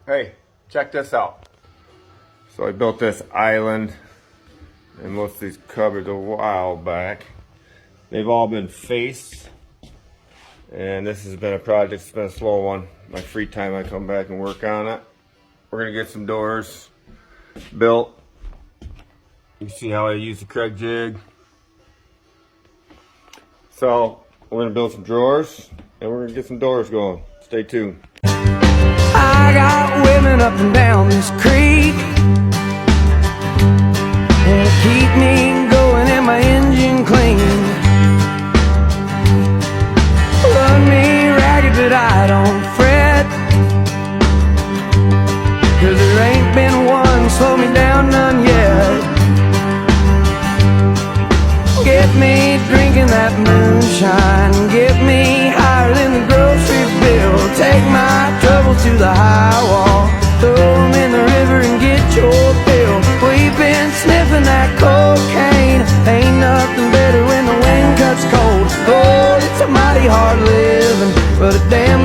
Hey, check this out. So I built this island and most of these cupboards a while back. They've all been faced, and this has been a project. It's been a slow one. My free time, I come back and work on it. We're gonna get some doors built. You can see how I use the Kreg jig. So we're gonna build some drawers and we're gonna get some doors going. Stay tuned. I got women up and down this creek, and keep me going and my engine clean. Run me ragged but I don't fret, 'cause there ain't been one slow me down, none yet. Get me drinking that moonshine, get me higher than the grocery bill. Take my troubles to the high wall, throw them in the river and get your fill. We've been sniffing that cocaine, ain't nothing better when the wind cuts cold. Oh, it's a mighty hard living, but a damn